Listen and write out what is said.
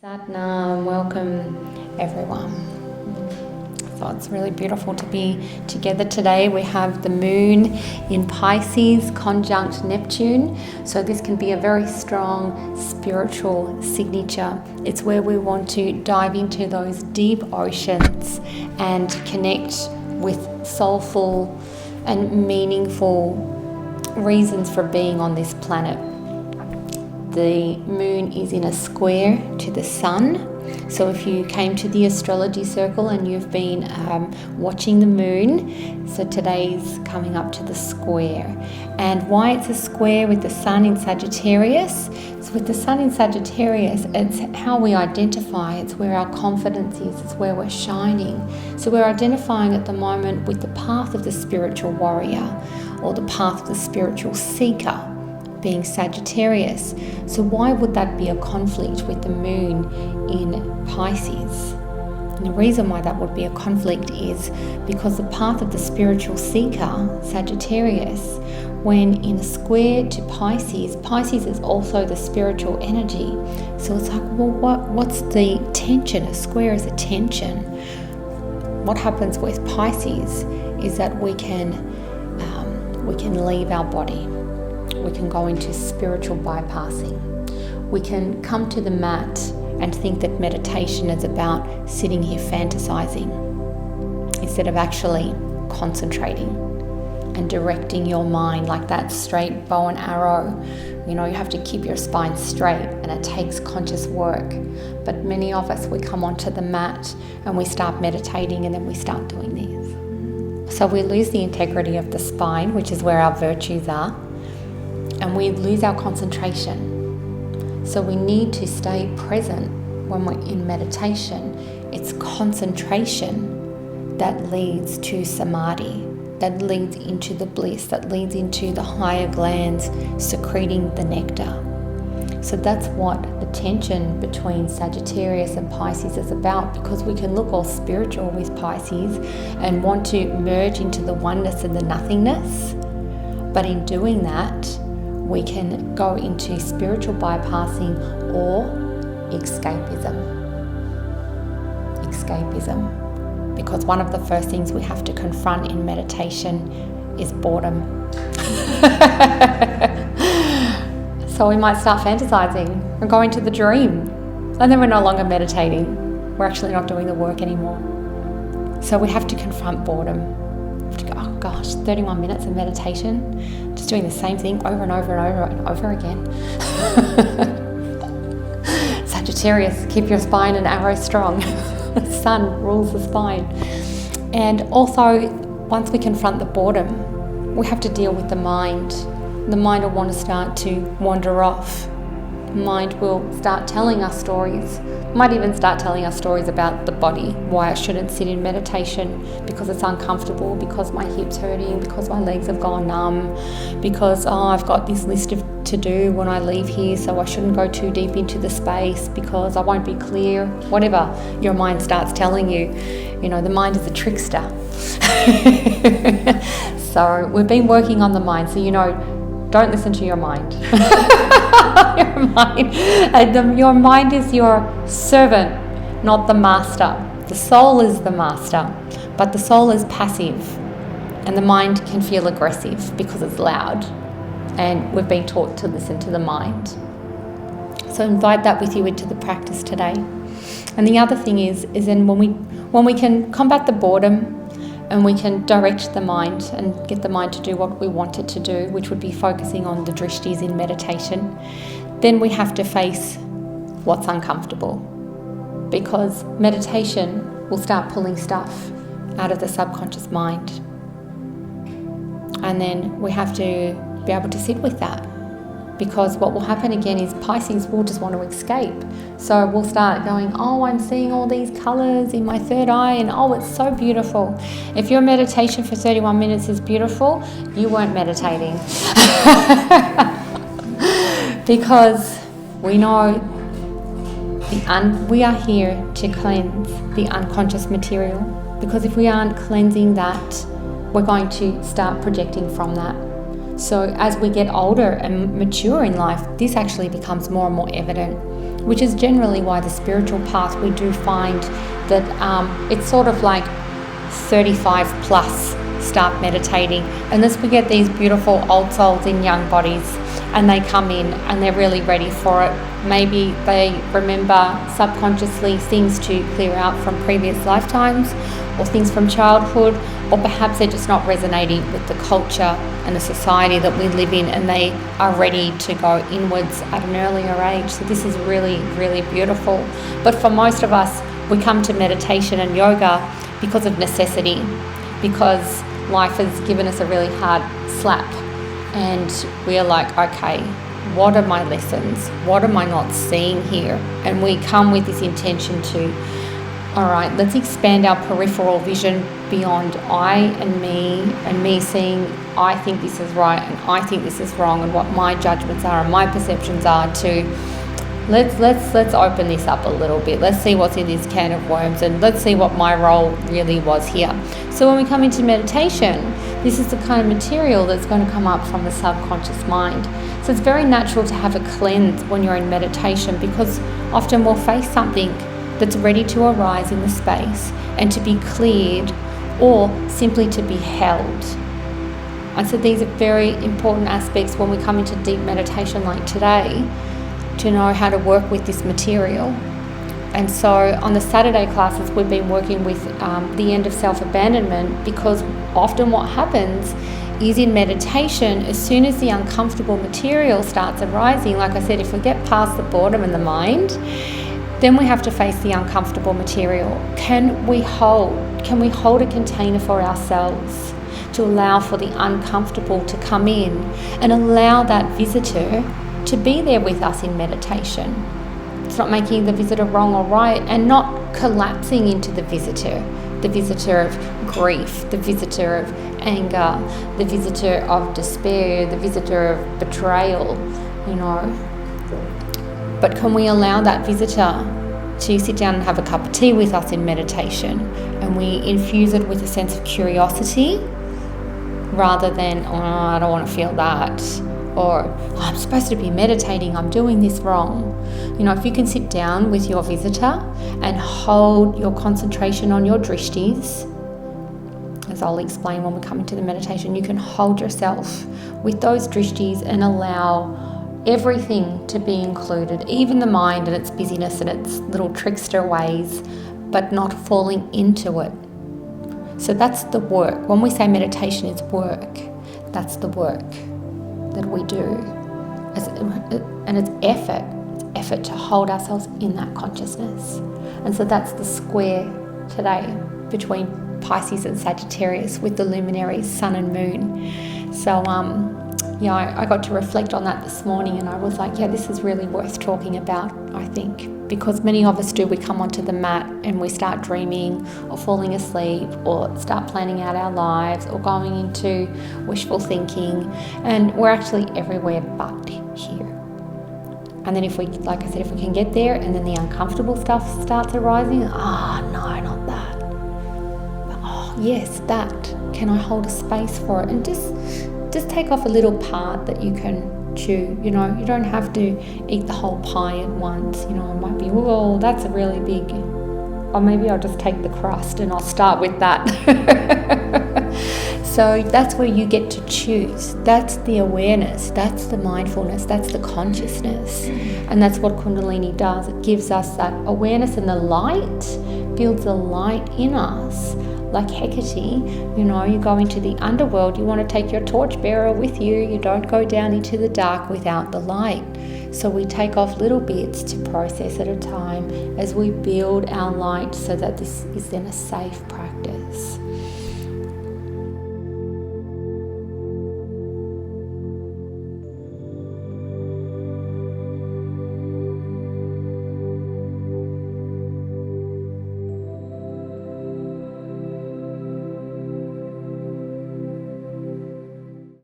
Sadhana, welcome everyone. So it's really beautiful to be together today. We have the moon in Pisces conjunct Neptune. So this can be a very strong spiritual signature. It's where we want to dive into those deep oceans and connect with soulful and meaningful reasons for being on this planet. The moon is in a square to the sun. So if you came to the astrology circle and you've been watching the moon, so today's coming up to the square. And why it's a square with the sun in Sagittarius? So with the sun in Sagittarius, it's how we identify, it's where our confidence is, it's where we're shining. So we're identifying at the moment with the path of the spiritual warrior or the path of the spiritual seeker, being Sagittarius. So why would that be a conflict with the moon in Pisces? And the reason why that would be a conflict is because the path of the spiritual seeker, Sagittarius, when in a square to Pisces, Pisces is also the spiritual energy. So it's like, well, what's the tension? A square is a tension. What happens with Pisces is that we can leave our body. We can go into spiritual bypassing. We can come to the mat and think that meditation is about sitting here fantasizing instead of actually concentrating and directing your mind like that straight bow and arrow. You know, you have to keep your spine straight and it takes conscious work. But many of us, we come onto the mat and we start meditating and then we start doing this. So we lose the integrity of the spine, which is where our virtues are. And we lose our concentration. So we need to stay present when we're in meditation. It's concentration that leads to samadhi, that leads into the bliss, that leads into the higher glands secreting the nectar. So that's what the tension between Sagittarius and Pisces is about, because we can look all spiritual with Pisces and want to merge into the oneness and the nothingness. But in doing that, we can go into spiritual bypassing or escapism. Because one of the first things we have to confront in meditation is boredom. So we might start fantasizing and go into the dream, and then we're no longer meditating. We're actually not doing the work anymore. So we have to confront boredom. To go, oh gosh, 31 minutes of meditation, just doing the same thing over and over and over and over again. Sagittarius, keep your spine and arrow strong. The sun rules the spine. And also, once we confront the boredom, we have to deal with the mind. The mind will want to start to wander off. The mind will start telling us stories. Might even start telling us stories about the body, why I shouldn't sit in meditation, because it's uncomfortable, because my hip's hurting, because my legs have gone numb, because I've got this list to do when I leave here, so I shouldn't go too deep into the space because I won't be clear. Whatever your mind starts telling you, you know, the mind is a trickster. So we've been working on the mind, so you know, don't listen to your mind. Your mind is your servant, not the master. The soul is the master, but the soul is passive, and the mind can feel aggressive because it's loud, and we've been taught to listen to the mind. So invite that with you into the practice today. And the other thing is then when we can combat the boredom, and we can direct the mind and get the mind to do what we want it to do, which would be focusing on the drishtis in meditation, then we have to face what's uncomfortable, because meditation will start pulling stuff out of the subconscious mind. And then we have to be able to sit with that, because what will happen again is Pisces will just want to escape. So we'll start going, oh, I'm seeing all these colours in my third eye, and oh, it's so beautiful. If your meditation for 31 minutes is beautiful, you weren't meditating. Because we know we are here to cleanse the unconscious material, because if we aren't cleansing that, we're going to start projecting from that. So as we get older and mature in life, this actually becomes more and more evident. which is generally why the spiritual path, we do find that it's sort of like 35 plus start meditating, unless we get these beautiful old souls in young bodies and they come in and they're really ready for it. Maybe they remember subconsciously things to clear out from previous lifetimes or things from childhood, or perhaps they're just not resonating with the culture and the society that we live in, and they are ready to go inwards at an earlier age. So this is really, really beautiful. But for most of us, we come to meditation and yoga because of necessity, because life has given us a really hard slap, and we're like, okay, what are my lessons? What am I not seeing here? And we come with this intention to, all right, let's expand our peripheral vision beyond I and me seeing I think this is right and I think this is wrong, and what my judgments are and my perceptions are, to let's open this up a little bit. Let's see what's in this can of worms, and let's see what my role really was here. So when we come into meditation, this is the kind of material that's going to come up from the subconscious mind. So it's very natural to have a cleanse when you're in meditation, because often we'll face something that's ready to arise in the space and to be cleared, or simply to be held. And so these are very important aspects when we come into deep meditation like today, to know how to work with this material. And so on the Saturday classes, we've been working with the end of self-abandonment, because often what happens is in meditation, as soon as the uncomfortable material starts arising, like I said, if we get past the boredom and the mind, then we have to face the uncomfortable material. Can we hold a container for ourselves to allow for the uncomfortable to come in, and allow that visitor to be there with us in meditation? It's not making the visitor wrong or right, and not collapsing into the visitor of grief, the visitor of anger, the visitor of despair, the visitor of betrayal, But can we allow that visitor to sit down and have a cup of tea with us in meditation, and we infuse it with a sense of curiosity rather than, oh, I don't want to feel that, or I'm supposed to be meditating, I'm doing this wrong. If you can sit down with your visitor and hold your concentration on your drishtis, as I'll explain when we come into the meditation, you can hold yourself with those drishtis and allow everything to be included, even the mind and its busyness and its little trickster ways, but not falling into it. So that's the work. When we say meditation is work, that's the work that we do. And it's effort to hold ourselves in that consciousness. And so that's the square today between Pisces and Sagittarius, with the luminaries Sun and Moon. So I got to reflect on that this morning, and I was like, this is really worth talking about, I think, because many of us do. We come onto the mat and we start dreaming or falling asleep, or start planning out our lives, or going into wishful thinking, and we're actually everywhere but here. And then if we can get there, and then the uncomfortable stuff starts arising, no, not that. But yes, that. Can I hold a space for it? And just take off a little part that you can chew. You don't have to eat the whole pie at once. It might be, whoa, that's a really big, or maybe I'll just take the crust and I'll start with that. So that's where you get to choose. That's the awareness, that's the mindfulness, that's the consciousness. And that's what Kundalini does. It gives us that awareness, and the light builds a light in us. Like Hecate, you go into the underworld, you want to take your torchbearer with you. You don't go down into the dark without the light. So we take off little bits to process at a time as we build our light, so that this is then a safe practice.